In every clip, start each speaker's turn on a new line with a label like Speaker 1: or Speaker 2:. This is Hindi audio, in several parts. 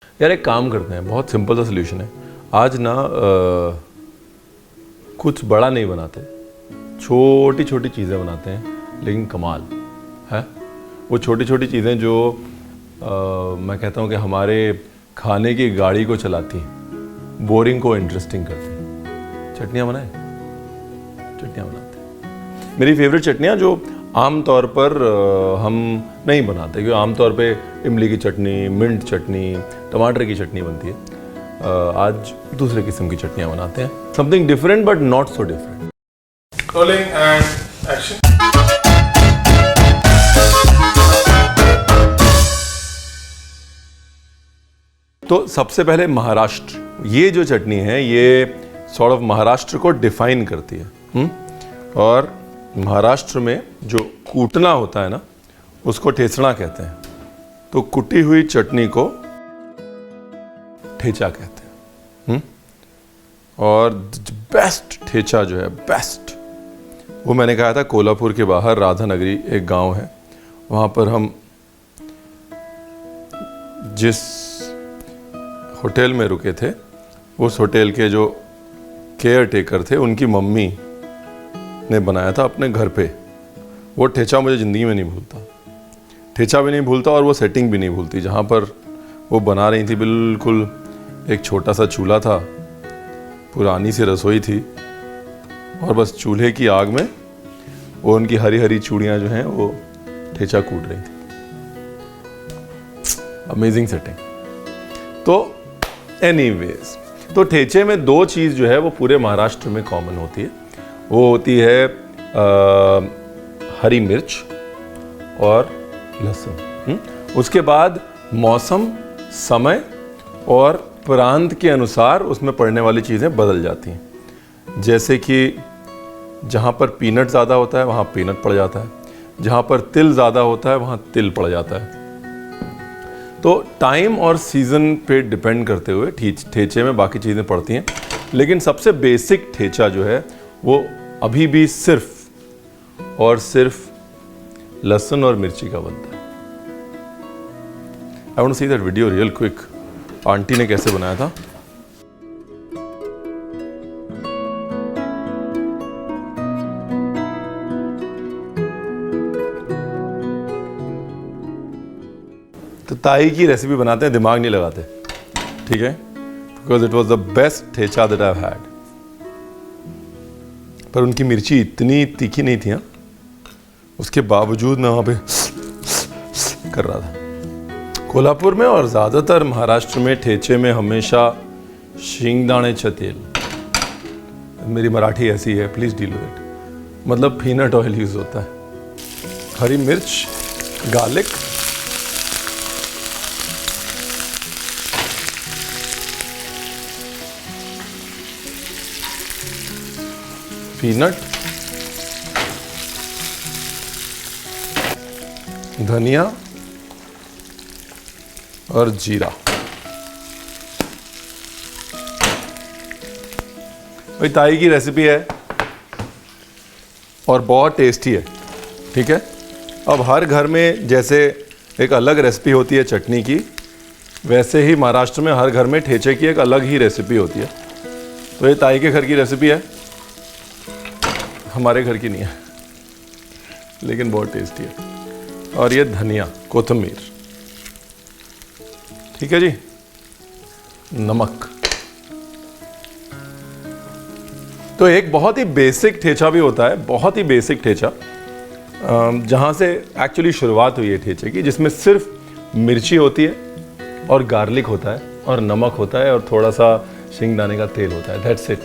Speaker 1: यार एक काम करते हैं, बहुत सिंपल सा सोल्यूशन है। आज ना कुछ बड़ा नहीं बनाते, छोटी छोटी चीज़ें बनाते हैं, लेकिन कमाल है। वो छोटी छोटी चीज़ें जो मैं कहता हूँ कि हमारे खाने की गाड़ी को चलाती हैं, बोरिंग को इंटरेस्टिंग करती हैं। चटनियाँ बनाए, चटनियाँ बनाते हैं। मेरी फेवरेट चटनियाँ जो आम तौर पर हम नहीं बनाते, क्योंकि आम तौर पे इमली की चटनी, मिंट चटनी, टमाटर की चटनी बनती है। आज दूसरे किस्म की चटनियाँ बनाते हैं, something different but not so different.
Speaker 2: Rolling and action.
Speaker 1: तो सबसे पहले महाराष्ट्र, ये जो चटनी है ये सॉर्ट ऑफ महाराष्ट्र को डिफाइन करती है। और महाराष्ट्र में जो कूटना होता है ना, उसको ठेचना कहते हैं। तो कुटी हुई चटनी को ठेचा कहते हैं। और बेस्ट ठेचा जो है, बेस्ट, वो मैंने कहा था कोल्हापुर के बाहर राधानगरी एक गांव है, वहाँ पर हम जिस होटल में रुके थे, उस होटल के जो केयर टेकर थे, उनकी मम्मी ने बनाया था अपने घर पे। वो ठेचा मुझे ज़िंदगी में नहीं भूलता, ठेचा भी नहीं भूलता, और वो सेटिंग भी नहीं भूलती। जहाँ पर वो बना रही थी, बिल्कुल एक छोटा सा चूल्हा था, पुरानी सी रसोई थी, और बस चूल्हे की आग में वो उनकी हरी हरी चूड़ियाँ जो हैं वो ठेचा कूट रही थी। Amazing setting. तो एनीवेज, तो ठेचे में दो चीज़ जो है वो पूरे महाराष्ट्र में कॉमन होती है। वो होती है हरी मिर्च और लहसुन। उसके बाद मौसम, समय और प्रांत के अनुसार उसमें पड़ने वाली चीज़ें बदल जाती हैं। जैसे कि जहाँ पर पीनट ज़्यादा होता है वहाँ पीनट पड़ जाता है, जहाँ पर तिल ज़्यादा होता है वहाँ तिल पड़ जाता है। तो टाइम और सीज़न पे डिपेंड करते हुए ठेचे में बाकी चीज़ें पड़ती हैं, लेकिन सबसे बेसिक ठेचा जो है वो अभी भी सिर्फ और सिर्फ लहसुन और मिर्ची का बनता है। I want to see that video real quick. Aunty ने कैसे बनाया था। तो ताई की रेसिपी बनाते हैं, दिमाग नहीं लगाते, ठीक है, because it was the best thecha that I have had. पर उनकी मिर्ची इतनी तीखी नहीं थी, उसके बावजूद मैं वहाँ पे कर रहा था। कोल्हापुर में और ज़्यादातर महाराष्ट्र में ठेचे में हमेशा शेंगदाण्याचं तेल, मेरी मराठी ऐसी है, प्लीज़ डील विद इट, मतलब पीनट ऑयल यूज़ होता है। हरी मिर्च, गार्लिक, पीनट, धनिया और जीरा। भाई ताई की रेसिपी है और बहुत टेस्टी है, ठीक है। अब हर घर में जैसे एक अलग रेसिपी होती है चटनी की, वैसे ही महाराष्ट्र में हर घर में ठेचे की एक अलग ही रेसिपी होती है। तो ये ताई के घर की रेसिपी है, हमारे घर की नहीं है, लेकिन बहुत टेस्टी है। और ये धनिया, कोथिमीर, ठीक है जी, नमक। तो एक बहुत ही बेसिक ठेचा भी होता है, बहुत ही बेसिक ठेचा, जहाँ से एक्चुअली शुरुआत हुई है ठेचे की, जिसमें सिर्फ मिर्ची होती है और गार्लिक होता है और नमक होता है और थोड़ा सा शेंगदाने का तेल होता है। That's it,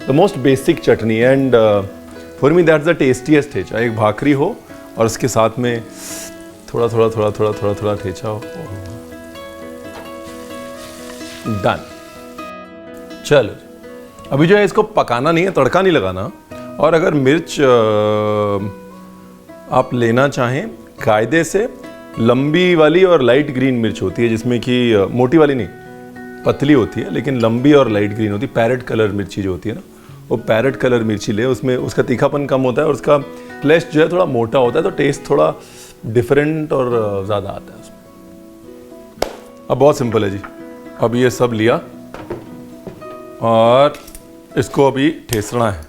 Speaker 1: the most basic chutney. And for me that's the tastiest thecha. एक भाकरी हो और उसके साथ में थोड़ा थोड़ा थोड़ा थोड़ा थोड़ा थोड़ा ठेचा हो, डन। चलो, अभी जो है इसको पकाना नहीं है, तड़का नहीं लगाना। और अगर मिर्च आप लेना चाहें, कायदे से लंबी वाली और लाइट ग्रीन मिर्च होती है, जिसमें कि मोटी वाली नहीं, पतली होती है लेकिन लंबी और लाइट ग्रीन होती है। पैरेट कलर मिर्ची जो होती है ना, वो पैरेट कलर मिर्ची ले, उसमें उसका तीखापन कम होता है और उसका फ्लेश जो है थोड़ा मोटा होता है, तो टेस्ट थोड़ा डिफरेंट और ज़्यादा आता है उसमें। अब बहुत सिंपल है जी। अब ये सब लिया और इसको अभी ठेसना है,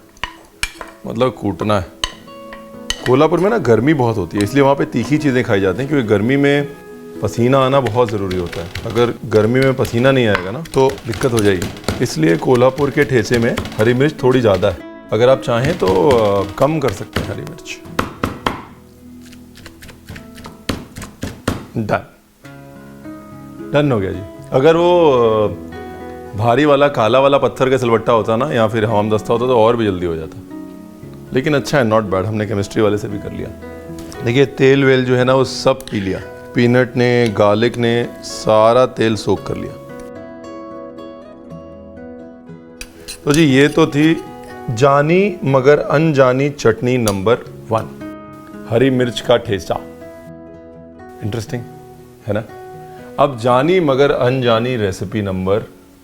Speaker 1: मतलब कूटना है। कोल्हापुर में ना गर्मी बहुत होती है, इसलिए वहाँ पे तीखी चीज़ें खाई जाती हैं, क्योंकि गर्मी में पसीना आना बहुत ज़रूरी होता है। अगर गर्मी में पसीना नहीं आएगा ना तो दिक्कत हो जाएगी। इसलिए कोल्हापुर के ठेसे में हरी मिर्च थोड़ी ज़्यादा है। अगर आप चाहें तो कम कर सकते हैं हरी मिर्च। डन हो गया जी। अगर वो भारी वाला काला वाला पत्थर का सिलवट्टा होता ना या फिर हमामदस्ता होता तो और भी जल्दी हो जाता, लेकिन अच्छा है, नॉट बैड। हमने केमिस्ट्री वाले से भी कर लिया। देखिए तेल वेल जो है ना वो सब पी लिया, पीनट ने, गार्लिक ने सारा तेल सोख कर लिया। तो जी ये तो थी जानी मगर अनजानी चटनी नंबर 1, हरी मिर्च का ठेसा। इंटरेस्टिंग है ना। अब जानी मगर अनजानी रेसिपी नंबर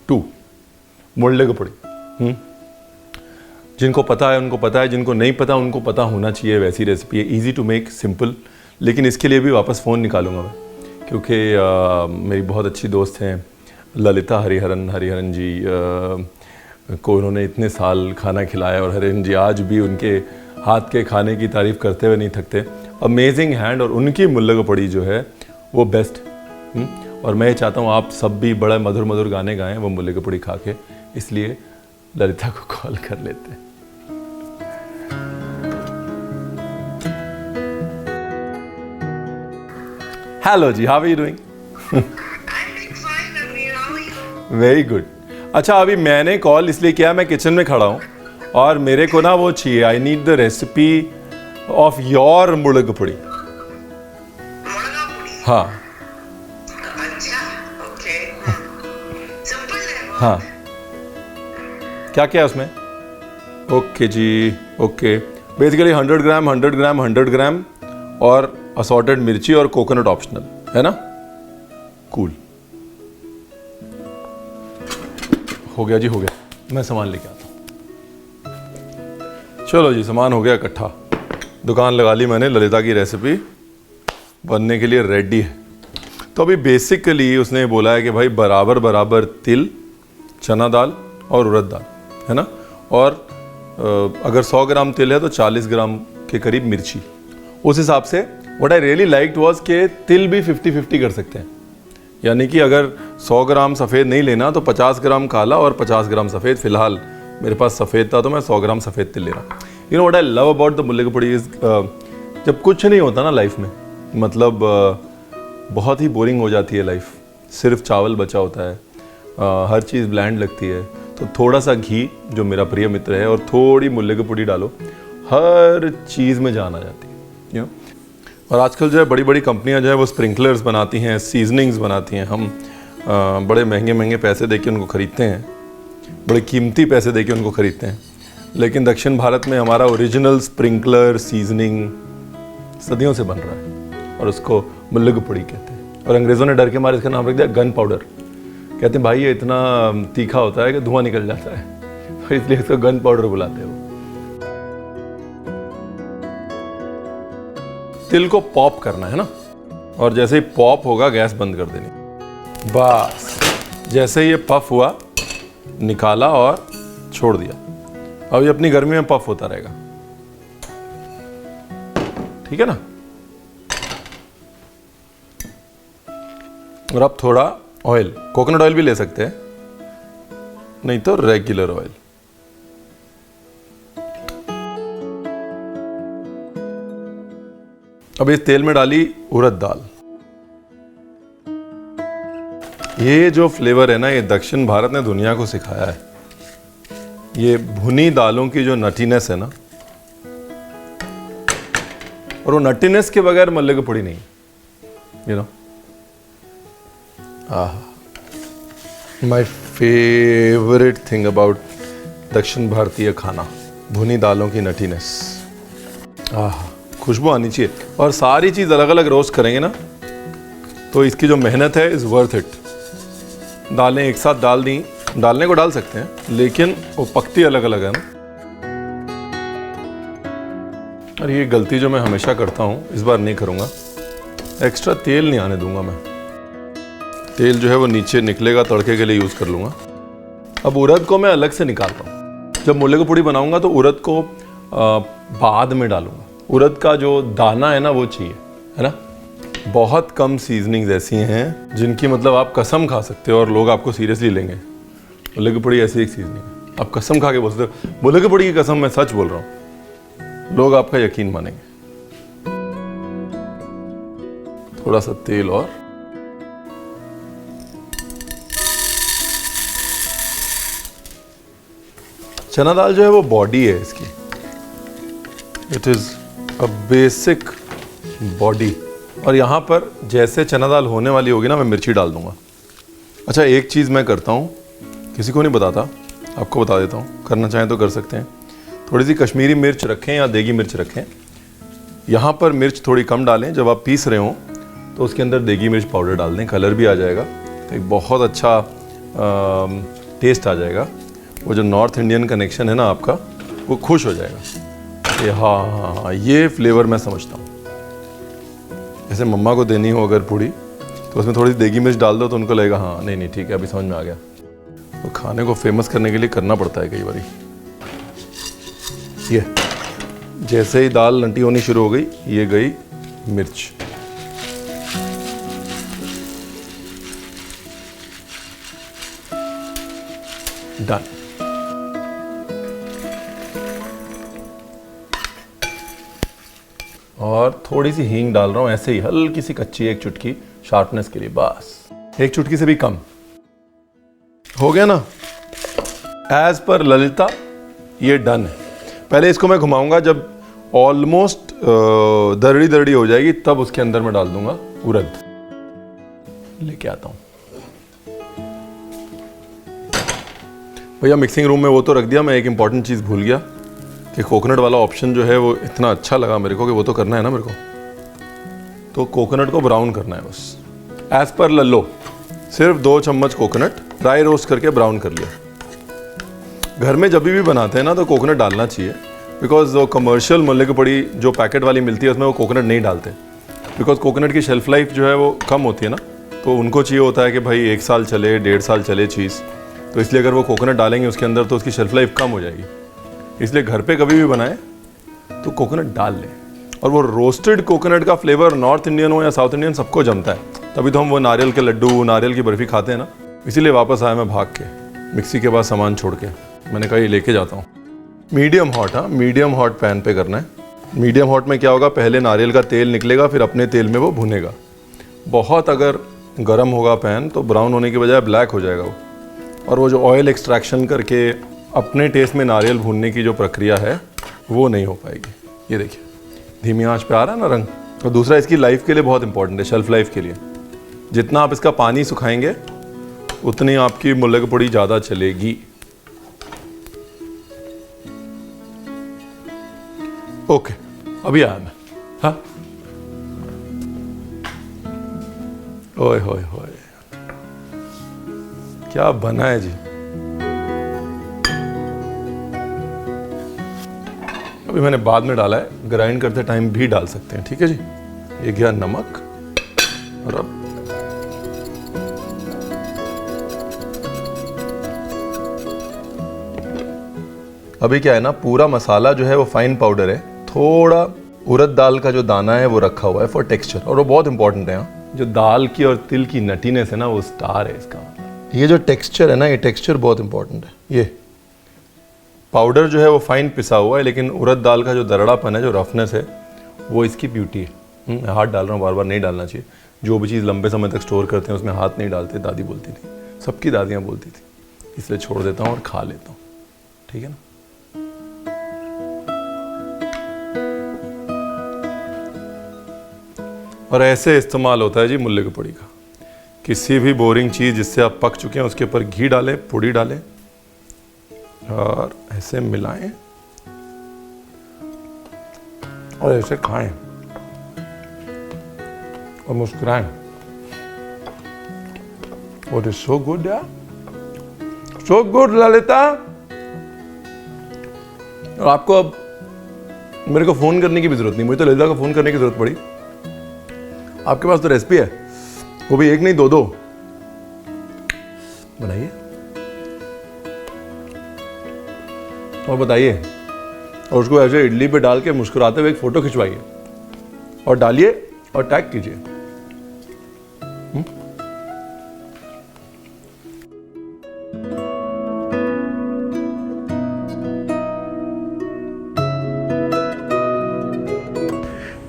Speaker 1: 2, मुल्लेगुपुड़ी। जिनको पता है उनको पता है, जिनको नहीं पता उनको पता होना चाहिए। वैसी रेसिपी है, इजी टू मेक, सिंपल। लेकिन इसके लिए भी वापस फ़ोन निकालूंगा मैं, क्योंकि मेरी बहुत अच्छी दोस्त हैं ललिता हरिहरन जी, को उन्होंने इतने साल खाना खिलाया और हरिहरन जी आज भी उनके हाथ के खाने की तारीफ़ करते हुए नहीं थकते। अमेजिंग हैंड, और उनकी मुल्लेगुपुड़ी जो है वो बेस्ट। और मैं चाहता हूँ आप सब भी बड़ा मधुर मधुर गाने गाएं वो मुल्लेगुपुड़ी खा के, इसलिए ललिता को कॉल कर लेते हैं। Hello ji, how are you doing? Very good. अच्छा, अभी मैंने कॉल इसलिए किया, मैं किचन में खड़ा हूँ और मेरे को ना वो चाहिए, I need the recipe of your mullegupudi. हाँ हाँ, क्या क्या है उसमें? ओके जी, ओके। बेसिकली 100 ग्राम और असॉर्टेड मिर्ची और कोकोनट ऑप्शनल, है ना? कूल। हो गया जी, हो गया। मैं सामान लेके आता हूँ। चलो जी, सामान हो गया इकट्ठा। दुकान लगा ली मैंने, ललिता की रेसिपी बनने के लिए रेडी है। तो अभी बेसिकली उसने बोला है कि भाई बराबर बराबर तिल, चना दाल और उड़द दाल, है ना? और अगर 100 ग्राम तिल है तो 40 ग्राम के करीब मिर्ची। उस हिसाब से what I really liked was कि तिल भी 50-50 कर सकते हैं, यानी कि अगर 100 ग्राम सफ़ेद नहीं लेना तो 50 ग्राम काला और 50 ग्राम सफ़ेद। फिलहाल मेरे पास सफ़ेद था तो मैं 100 ग्राम सफ़ेद तिल ले रहा। You know what I love about the mullegupudi is, जब कुछ नहीं होता ना लाइफ में, मतलब बहुत ही बोरिंग हो जाती है लाइफ, सिर्फ चावल बचा होता है, हर चीज़ ब्लैंड लगती है, तो थोड़ा सा घी जो मेरा प्रिय मित्र है और थोड़ी मुल्लेगुपुड़ी डालो, हर चीज़ में जान आ जाती है, यू नो। और आजकल जो है बड़ी बड़ी कंपनियां जो है वो स्प्रिंकलर्स बनाती हैं, सीजनिंग्स बनाती हैं। हम बड़े महंगे महंगे पैसे देके उनको ख़रीदते हैं, बड़े कीमती पैसे देके उनको ख़रीदते हैं, लेकिन दक्षिण भारत में हमारा ओरिजिनल स्प्रिंकलर सीजनिंग सदियों से बन रहा है और उसको मुल्लेगुपुड़ी कहते हैं। और अंग्रेज़ों ने डर के मारे इसका नाम रख दिया गन पाउडर। कहते हैं भाई ये इतना तीखा होता है कि धुआं निकल जाता है, तो इसलिए इसको गन पाउडर बुलाते हैं वो। तिल को पॉप करना है ना, और जैसे ही पॉप होगा गैस बंद कर देनी। बस जैसे ये पफ हुआ निकाला और छोड़ दिया। अब ये अपनी गर्मी में पफ होता रहेगा, ठीक है ना? और अब थोड़ा ऑयल, कोकोनट ऑयल भी ले सकते हैं, नहीं तो रेगुलर ऑयल। अब इस तेल में डाली उड़द दाल। ये जो फ्लेवर है ना, ये दक्षिण भारत ने दुनिया को सिखाया है। ये भुनी दालों की जो नटीनेस है ना, और वो नटीनेस के बगैर मुल्लेगुपुड़ी नहीं, you know. My favourite thing about दक्षिण भारतीय खाना, भुनी दालों की नटीनेस। खुशबू आनी चाहिए। और सारी चीज़ अलग अलग रोस्ट करेंगे ना, तो इसकी जो मेहनत है इज़ वर्थ इट। दालें एक साथ डाल दी, डालने को डाल सकते हैं, लेकिन वो पकती अलग अलग है ना। और ये गलती जो मैं हमेशा करता हूँ, इस बार नहीं करूँगा। एक्स्ट्रा तेल नहीं आने दूंगा मैं। तेल जो है वो नीचे निकलेगा, तड़के के लिए यूज़ कर लूँगा। अब उड़द को मैं अलग से निकाल रहा हूँ। जब मुल्ले की पूड़ी बनाऊँगा तो उड़द को बाद में डालूँगा। उड़द का जो दाना है ना वो चाहिए, है ना। बहुत कम सीजनिंग्स ऐसी हैं जिनकी मतलब आप कसम खा सकते हो और लोग आपको सीरियसली लेंगे। मुल्ले की पूड़ी ऐसी एक सीजनिंग है, आप कसम खा के बोल सकते हो मुल्ले की पूड़ी की कसम, मैं सच बोल रहा हूँ, लोग आपका यकीन मानेंगे। थोड़ा सा तेल और चना दाल जो है वो बॉडी है इसकी, it is a basic body. और यहाँ पर जैसे चना दाल होने वाली होगी ना, मैं मिर्ची डाल दूंगा। अच्छा, एक चीज़ मैं करता हूँ, किसी को नहीं बताता, आपको बता देता हूँ, करना चाहें तो कर सकते हैं। थोड़ी सी कश्मीरी मिर्च रखें या देगी मिर्च रखें। यहाँ पर मिर्च थोड़ी कम डालें, जब आप पीस रहे हो तो उसके अंदर देगी मिर्च पाउडर डाल दें, कलर भी आ जाएगा, तो एक बहुत अच्छा टेस्ट आ जाएगा। वो जो नॉर्थ इंडियन कनेक्शन है ना आपका, वो खुश हो जाएगा। ये हाँ, ये फ्लेवर मैं समझता हूँ। जैसे मम्मा को देनी हो अगर पूड़ी, तो उसमें थोड़ी सी देगी मिर्च डाल दो तो उनको लगेगा हाँ नहीं ठीक है, अभी समझ में आ गया। तो खाने को फेमस करने के लिए करना पड़ता है कई बार। ये जैसे ही दाल लंटी होनी शुरू हो गई, ये गई मिर्च। डन। और थोड़ी सी हींग डाल रहा हूं, ऐसे ही हल्की सी कच्ची, एक चुटकी शार्पनेस के लिए, बस एक चुटकी से भी कम। हो गया ना। एज पर ललिता ये डन है। पहले इसको मैं घुमाऊंगा, जब ऑलमोस्ट दरड़ी दरड़ी हो जाएगी तब उसके अंदर मैं डाल दूंगा उड़द। लेके आता हूं भैया मिक्सिंग रूम में, वो तो रख दिया। मैं एक इंपॉर्टेंट चीज़ भूल गया कि कोकोनट वाला ऑप्शन जो है वो इतना अच्छा लगा मेरे को कि वो तो करना है ना मेरे को। तो कोकोनट को ब्राउन करना है बस, एज पर लल्लो। सिर्फ 2 चम्मच कोकोनट ड्राई रोस्ट करके ब्राउन कर लिया। घर में जब भी बनाते हैं ना तो कोकोनट डालना चाहिए, बिकॉज वो कमर्शियल मुल्ले की पूड़ी जो पैकेट वाली मिलती है उसमें वो कोकोनट नहीं डालते, बिकॉज कोकोनट की शेल्फ लाइफ जो है वो कम होती है ना, तो उनको चाहिए होता है कि भाई 1 साल चले, 1.5 साल चले चीज़। तो इसलिए अगर वो कोकोनट डालेंगे उसके अंदर तो उसकी शेल्फ लाइफ कम हो जाएगी। इसलिए घर पे कभी भी बनाएं तो कोकोनट डाल लें। और वो रोस्टेड कोकोनट का फ्लेवर नॉर्थ इंडियन हो या साउथ इंडियन सबको जमता है, तभी तो हम वो नारियल के लड्डू, नारियल की बर्फ़ी खाते हैं ना। इसीलिए वापस आया मैं भाग के, मिक्सी के पास सामान छोड़ के। मैंने कहा ये लेके जाता हूँ। मीडियम हॉट, हाँ मीडियम हॉट पैन पे करना है। मीडियम हॉट में क्या होगा, पहले नारियल का तेल निकलेगा, फिर अपने तेल में वो भुनेगा। बहुत अगर गर्म होगा पैन तो ब्राउन होने की बजाय ब्लैक हो जाएगा वो, और वो जो ऑयल एक्सट्रैक्शन करके अपने टेस्ट में नारियल भूनने की जो प्रक्रिया है वो नहीं हो पाएगी। ये देखिए धीमी आंच पे आ रहा है ना रंग। और दूसरा इसकी लाइफ के लिए बहुत इंपॉर्टेंट है, शेल्फ लाइफ के लिए। जितना आप इसका पानी सुखाएंगे उतनी आपकी मुल्ले की पूड़ी ज़्यादा चलेगी। ओके, अभी आया मैं। हाँ, ओए होए होए, क्या बना है जी। अभी मैंने बाद में डाला है, ग्राइंड करते टाइम भी डाल सकते हैं, ठीक है जी। ये गया नमक। और अब अभी क्या है ना, पूरा मसाला जो है वो फाइन पाउडर है। थोड़ा उड़द दाल का जो दाना है वो रखा हुआ है फॉर टेक्सचर, और वो बहुत इंपॉर्टेंट है। जो दाल की और तिल की नटीनेस है ना, वो स्टार है इसका। ये जो टेक्सचर है ना, ये टेक्सचर बहुत इंपॉर्टेंट है। ये पाउडर जो है वो फाइन पिसा हुआ है, लेकिन उड़द दाल का जो दरड़ापन है, जो रफनेस है, वो इसकी ब्यूटी है। मैं हाथ डाल रहा हूँ, बार बार नहीं डालना चाहिए। जो भी चीज़ लंबे समय तक स्टोर करते हैं उसमें हाथ नहीं डालते, दादी बोलती थी, सबकी दादियाँ बोलती थी। इसलिए छोड़ देता हूँ और खा लेता हूँ, ठीक है ना। और ऐसे इस्तेमाल होता है जी मुल्ले की पूड़ी का। किसी भी बोरिंग चीज़ जिससे आप पक चुके हैं उसके ऊपर घी डालें, पूड़ी डालें और ऐसे मिलाएं और ऐसे खाएं और मुस्कुराएं। What is so good यार, so good ललिता। और आपको अब मेरे को फ़ोन करने की भी ज़रूरत नहीं, मुझे तो ललिता को फ़ोन करने की ज़रूरत पड़ी। आपके पास तो रेसिपी है, वो भी 1 नहीं 2-2। बनाइए और बताइए, और उसको ऐसे इडली पे डाल के मुस्कुराते हुए एक फोटो खिंचवाइए और डालिए और टैग कीजिए।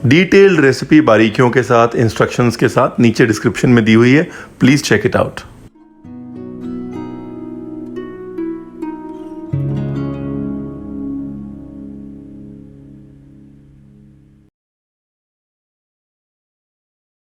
Speaker 1: डिटेल्ड रेसिपी बारीकियों के साथ, इंस्ट्रक्शंस के साथ नीचे डिस्क्रिप्शन में दी हुई है, प्लीज चेक इट आउट।